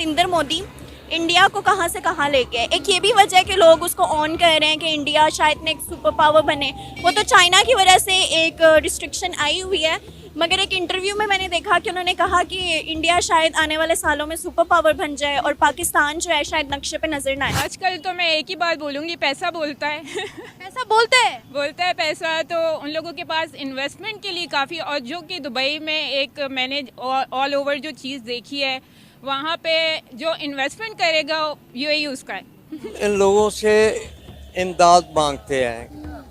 Narendra Modi India को कहाँ से कहाँ लेके है। एक ये भी वजह है कि लोग उसको ऑन कर रहे हैं कि इंडिया शायद नेक्स्ट सुपर पावर बने। वो तो चाइना की वजह से एक रिस्ट्रिक्शन आई हुई है, मगर एक इंटरव्यू में मैंने देखा कि उन्होंने कहा कि इंडिया शायद आने वाले सालों में सुपर पावर बन जाए और पाकिस्तान जो है शायद नक्शे पे नजर ना आए। आजकल तो मैं एक ही बात बोलूँगी, पैसा बोलता है। ऐसा बोलते हैं, बोलता है पैसा, तो उन लोगों के पास इन्वेस्टमेंट के लिए काफ़ी, और जो कि दुबई में एक मैंने ऑल ओवर जो चीज़ देखी है, वहाँ पे जो इन्वेस्टमेंट करेगा यूएई उसका है। इन लोगों से इमदाद मांगते हैं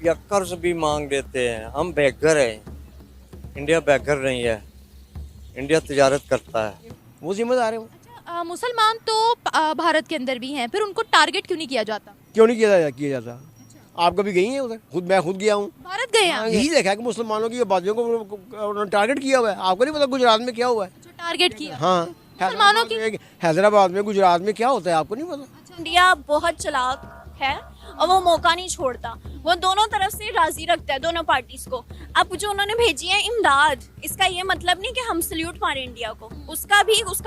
या कर्ज भी मांग लेते हैं। हम बेघर हैं, इंडिया बेघर नहीं है, इंडिया तिजारत करता है, वो जिम्मेदार है। अच्छा, मुसलमान तो भारत के अंदर भी हैं, फिर उनको टारगेट क्यों नहीं किया जाता? क्यों नहीं किया जाता? आप कभी गई हैं उधर? मैं खुद गया हूँ, भारत गए हैं? यही देखा है कि मुसलमानों की आबादियों को उन्होंने टारगेट किया हुआ है। आपको नहीं पता गुजरात में क्या हुआ है? टारगेट किया हाँ, मुसलमानों की। हैदराबाद में, गुजरात में क्या होता है आपको नहीं पता? इंडिया बहुत चालाक है और वो मौका नहीं छोड़ता। वो दोनों तरफ से राजी रखता है, दोनों पार्टीज को। अब जो उन्होंने भेजी है इमदाद, इसका ये मतलब नहीं कि हम सल्यूट मारे इंडिया को। उसका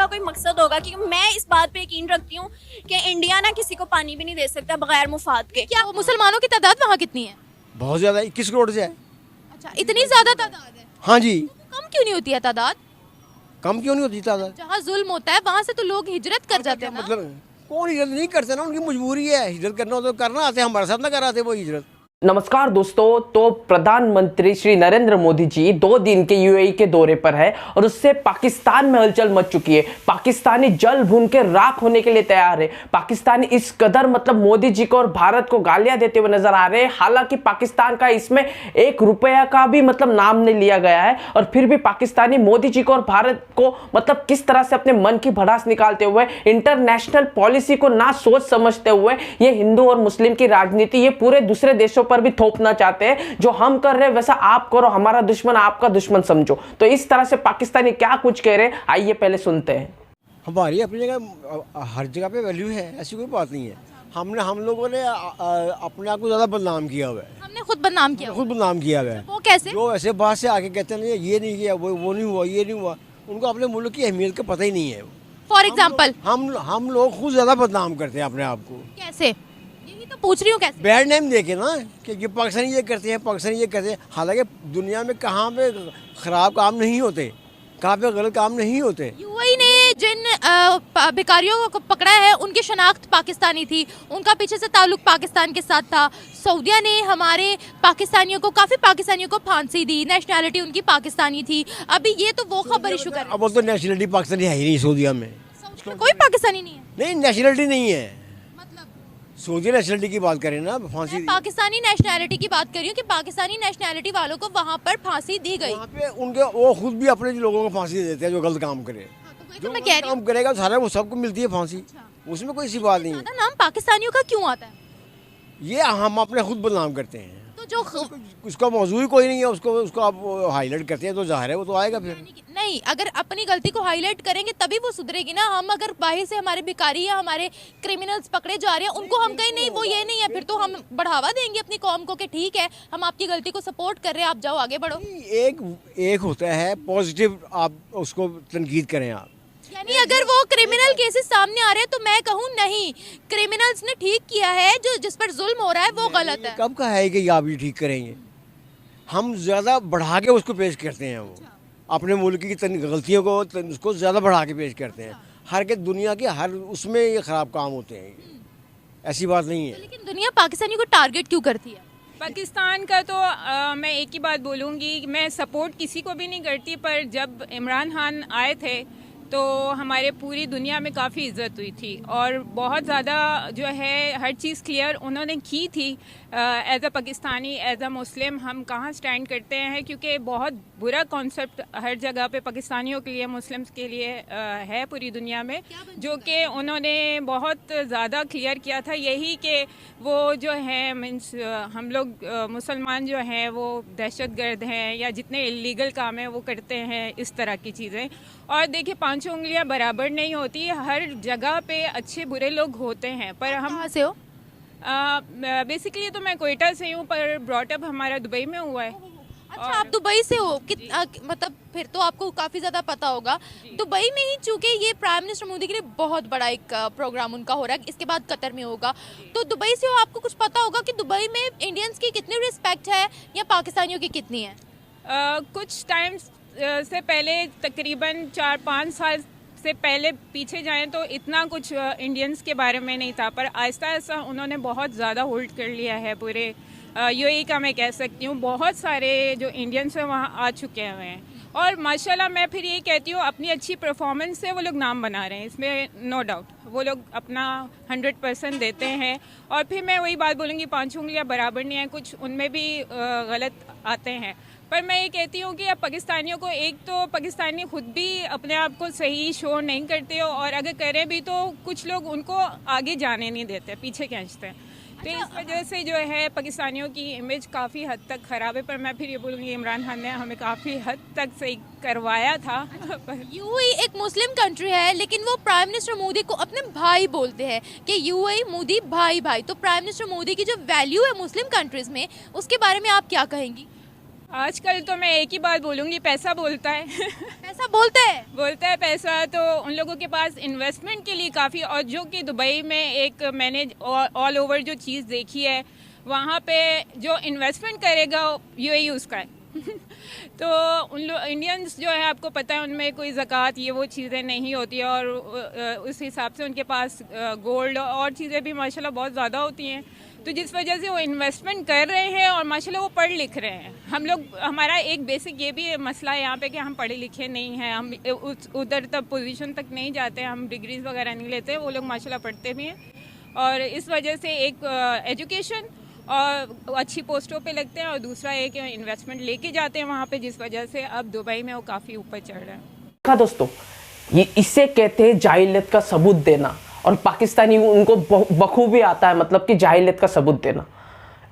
कोई मकसद होगा, क्योंकि मैं इस बात पे यकीन रखती हूँ कि इंडिया ना किसी को पानी भी नहीं दे सकता बगैर मुफाद के। क्या मुसलमानों की तादाद वहाँ कितनी है? बहुत ज्यादा, 21 करोड़ से है। अच्छा, इतनी ज्यादा तादाद है? हाँ जी। कम क्यों नहीं होती है तादाद? कम क्यों नहीं होती तादाद? जहाँ जुल्म होता है वहाँ से तो लोग हिजरत कर जाते हैं ना? मतलब कौन हिजरत नहीं करते ना, उनकी मजबूरी है। हिजरत करना हो तो करना आते, हमारे साथ ना कराते वो हिजरत। नमस्कार दोस्तों, तो प्रधानमंत्री श्री नरेंद्र मोदी जी 2 दिन के यूएई के दौरे पर है और उससे पाकिस्तान में हलचल मच चुकी है। पाकिस्तानी जल भून के राख होने के लिए तैयार है। पाकिस्तानी इस कदर मोदी जी को और भारत को गालियां देते हुए नजर आ रहे हैं। हालांकि पाकिस्तान का इसमें 1 रुपया का भी नाम नहीं लिया गया है, और फिर भी पाकिस्तानी मोदी जी को और भारत को किस तरह से अपने मन की भड़ास निकालते हुए, इंटरनेशनल पॉलिसी को ना सोच समझते हुए ये हिंदू और मुस्लिम की राजनीति ये पूरे दूसरे देशों पर भी थोपना चाहते हैं। जो हम कर रहे हैं वैसा आप करो, हमारा दुश्मन आपका दुश्मन समझो। तो इस तरह से पाकिस्तानी क्या कुछ कह रहे हैं, आइए पहले सुनते हैं। हमारी अपनी जगह, हर जगह पे वैल्यू है, ऐसी कोई बात नहीं है। हम लोगों ने अपने आप को ज्यादा बदनाम किया हुआ है। हमने खुद बदनाम किया? खुद बदनाम किया हुआ है। वो कैसे? जो ऐसे बात से आके कहते हैं ये नहीं किया, वो नहीं हुआ, ये नहीं हुआ, उनको अपने मुल्क की अहमियत का पता ही नहीं है। फॉर एग्जाम्पल हम लोग खुद ज्यादा बदनाम करते हैं अपने आप को। कैसे? यही तो पूछ रही हूँ, कैसे? बैड नेम देके ना कि ये पाकिस्तानी ये करते हैं, पाकिस्तानी ये करते हैं। हालांकि दुनिया में कहाँ पे खराब काम नहीं होते, कहाँ पे गलत काम नहीं होते। यूएई ने जिन भिखारियों को पकड़ा है उनकी शनाख्त पाकिस्तानी थी, उनका पीछे से ताल्लुक पाकिस्तान के साथ था। सऊदिया ने हमारे काफ़ी पाकिस्तानियों को फांसी दी, नेशनैलिटी उनकी पाकिस्तानी थी। अभी ये तो वो खबर इशू कर रहे हैं। अब वो तो नेशनलिटी पाकिस्तानी है ही नहीं सऊदिया में। कोई पाकिस्तानी नहीं है? नहीं, नेशनलिटी नहीं है। मतलब सऊदी नेशनलिटी की बात करें ना, फांसी मैं पाकिस्तानी नेशनैलिटी की बात कर रही हूँ कि पाकिस्तानी नेशनैलिटी वालों को वहाँ पर फांसी दी गई। वहाँ पे उनके वो खुद भी अपने लोगों को फांसी दे देते हैं जो गलत काम करे। तो मैं कह रही काम करेगा सारा वो सबको मिलती है फांसी, उसमें कोई सी बात नहीं है। नाम पाकिस्तानियों का क्यों आता है? ये हम अपने खुद बदनाम करते हैं। तो जो उसका मौजूद ही कोई नहीं है, उसको आप हाईलाइट करते हैं तो जाहिर है वो तो आएगा फिर। नहीं, अगर अपनी गलती को हाईलाइट करेंगे तभी वो सुधरेगी ना। हम अगर बाहर से हमारे भिखारी या हमारे क्रिमिनल्स पकड़े जा रहे हैं, उनको हम कहीं नहीं वो ये नहीं है, फिर तो हम बढ़ावा देंगे अपनी कौम को कि ठीक है हम आपकी गलती को सपोर्ट कर रहे हैं, आप जाओ आगे बढ़ो। एक होता है पॉजिटिव, आप उसको तनकीद करें आप। यानी अगर वो क्रिमिनल केसेस सामने आ रहे हैं तो मैं कहूँ नहीं, क्रिमिनल्स ने ठीक किया है, जो जिस पर जुल्म हो रहा है वो गलत है। कब कहा है कि आप ये ठीक करेंगे? हम ज़्यादा बढ़ा के उसको पेश करते हैं। वो अपने मुल्क की गलतियों को उसको ज़्यादा बढ़ा के पेश करते हैं। हर के दुनिया के हर उसमें ये ख़राब काम होते हैं, ऐसी बात नहीं है। लेकिन दुनिया पाकिस्तानी को टारगेट क्यों करती है? पाकिस्तान का तो मैं एक ही बात बोलूँगी, मैं सपोर्ट किसी को भी नहीं करती, पर जब इमरान खान आए थे तो हमारे पूरी दुनिया में काफ़ी इज़्ज़त हुई थी और बहुत ज़्यादा जो है हर चीज़ क्लियर उन्होंने की थी। As a Pakistani, as a Muslim हम कहाँ स्टैंड करते हैं, क्योंकि बहुत बुरा कॉन्सेप्ट हर जगह पे पाकिस्तानियों के लिए, मुस्लिम्स के लिए है पूरी दुनिया में, जो कि उन्होंने बहुत ज़्यादा क्लियर किया था। यही कि वो जो है मीन्स हम लोग मुसलमान जो हैं वो दहशतगर्द हैं या जितने इलीगल काम हैं वो करते हैं, इस तरह की चीज़ें। और देखिए, 5 उंगलियां बराबर नहीं होती, हर जगह पे अच्छे बुरे लोग होते हैं। पर हम कहाँ से हो? बेसिकली तो मैं कोयटा से हूँ, पर ब्रॉटअप हमारा दुबई में हुआ है। अच्छा, आप दुबई से हो मतलब फिर तो आपको काफ़ी ज़्यादा पता होगा। दुबई में ही चूंकि ये प्राइम मिनिस्टर मोदी के लिए बहुत बड़ा एक प्रोग्राम उनका हो रहा है, इसके बाद कतर में होगा, तो दुबई से हो, आपको कुछ पता होगा कि दुबई में इंडियंस की कितनी रिस्पेक्ट है या पाकिस्तानियों की कितनी है? कुछ टाइम से पहले, तकरीबन 4-5 साल से पहले पीछे जाएं तो इतना कुछ इंडियंस के बारे में नहीं था, पर आहिस्ता आहिस्ता उन्होंने बहुत ज़्यादा होल्ड कर लिया है पूरे यूएई का। मैं कह सकती हूँ बहुत सारे जो इंडियंस हैं वहाँ आ चुके हुए हैं, और माशाल्लाह मैं फिर ये कहती हूँ अपनी अच्छी परफॉर्मेंस से वो लोग नाम बना रहे हैं, इसमें नो डाउट वो लोग अपना 100% देते हैं। और फिर मैं वही बात बोलूँगी, 5 उंगलियाँ बराबर नहीं हैं, कुछ उनमें भी गलत आते हैं, पर मैं ये कहती हूँ कि अब पाकिस्तानियों को, एक तो पाकिस्तानी खुद भी अपने आप को सही शो नहीं करते हो, और अगर करें भी तो कुछ लोग उनको आगे जाने नहीं देते, पीछे खींचते हैं। तो इस वजह से जो है पाकिस्तानियों की इमेज काफ़ी हद तक ख़राब है। पर मैं फिर ये बोलूँगी इमरान खान ने हमें काफ़ी हद तक सही करवाया था। यूएई एक मुस्लिम कंट्री है, लेकिन वो प्राइम मिनिस्टर मोदी को अपने भाई बोलते हैं कि यूएई मोदी भाई भाई। तो प्राइम मिनिस्टर मोदी की जो वैल्यू है मुस्लिम कंट्रीज़ में, उसके बारे में आप क्या कहेंगी? आजकल तो मैं एक ही बात बोलूँगी, पैसा बोलता है। पैसा बोलता है पैसा, तो उन लोगों के पास इन्वेस्टमेंट के लिए काफ़ी, और जो कि दुबई में एक मैंने ऑल ओवर जो चीज़ देखी है, वहाँ पे जो इन्वेस्टमेंट करेगा यूएई उसका है। तो उन लोग इंडियंस जो है, आपको पता है उनमें कोई ज़कात ये वो चीज़ें नहीं होती, और उस हिसाब से उनके पास गोल्ड और चीज़ें भी माशाल्लाह बहुत ज़्यादा होती हैं, तो जिस वजह से वो इन्वेस्टमेंट कर रहे हैं, और माशाल्लाह वो पढ़ लिख रहे हैं। हम लोग, हमारा एक बेसिक ये भी मसला है यहाँ पे कि हम पढ़े लिखे नहीं हैं, हम उधर तक पोजीशन तक नहीं जाते, हम डिग्रीज वगैरह नहीं लेते, वो लोग माशाल्लाह पढ़ते भी हैं, और इस वजह से एक एजुकेशन और अच्छी पोस्टों पे लगते हैं, और दूसरा एक इन्वेस्टमेंट लेके जाते हैं वहाँ पे, जिस वजह से अब दुबई में वो काफ़ी ऊपर चढ़ रहे हैं। दोस्तों, ये इसे कहते हैं जाहिलियत का सबूत देना, और पाकिस्तानी उनको बखूबी आता है, मतलब कि जाहिलियत का सबूत देना।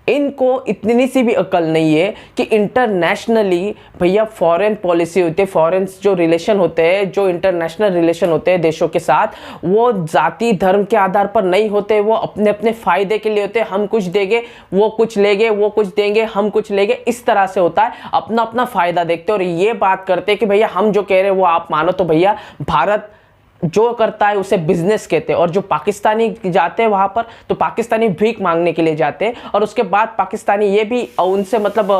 इनको इतनी सी भी अकल नहीं है कि इंटरनेशनली भैया फॉरेन पॉलिसी होती है, फॉरेन जो रिलेशन होते हैं, जो इंटरनेशनल रिलेशन होते हैं देशों के साथ, वो जाति धर्म के आधार पर नहीं होते, वो अपने अपने फ़ायदे के लिए होते हैं। हम कुछ देंगे वो कुछ लेंगे, वो कुछ देंगे हम कुछ लेंगे, इस तरह से होता है, अपना अपना फ़ायदा देखते हैं, और ये बात करते हैं कि भैया हम जो कह रहे हैं वो आप मानो। तो भैया भारत जो करता है उसे बिजनेस कहते हैं, और जो पाकिस्तानी जाते हैं वहाँ पर, तो पाकिस्तानी भीख मांगने के लिए जाते हैं, और उसके बाद पाकिस्तानी ये भी उनसे मतलब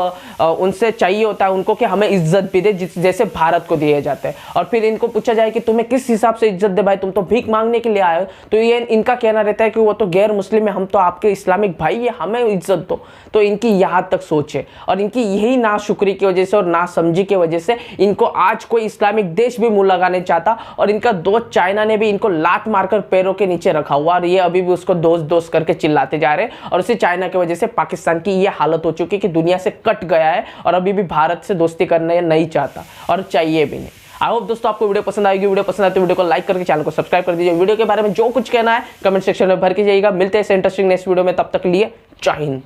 उनसे चाहिए होता है उनको कि हमें इज्जत भी दे, जैसे भारत को दिए जाते हैं। और फिर इनको पूछा जाए कि तुम्हें किस हिसाब से इज्जत दे भाई, तुम तो भीख मांगने के लिए आए हो, तो ये इनका कहना रहता है कि वो तो गैर मुस्लिम है, हम तो आपके इस्लामिक भाई है, हमें इज्जत दो। तो इनकी यहाँ तक सोच है, और इनकी यही नाशुक्री की वजह से और नासमझी की वजह से इनको आज कोई इस्लामिक देश भी मुंह लगाने चाहता, और इनका दोस्त चाइना ने भी इनको लात मारकर पैरों के नीचे रखा हुआ, और ये अभी भी उसको दोस्त दोस्त करके चिल्लाते जा रहे हैं। और उसी चाइना की वजह से पाकिस्तान की ये हालत हो चुकी है कि दुनिया से कट गया है, और अभी भी भारत से दोस्ती करना नहीं चाहता, और चाहिए भी नहीं। आई होप दोस्तों आपको वीडियो पसंद आएगी। वीडियो पसंद आए तो वीडियो को लाइक करके चैनल को सब्सक्राइब कर दीजिए। वीडियो के बारे में जो कुछ कहना है कमेंट सेक्शन में भर के जाइएगा। मिलते हैं इंटरेस्टिंग नेक्स्ट वीडियो में, तब तक लिए जय हिंद।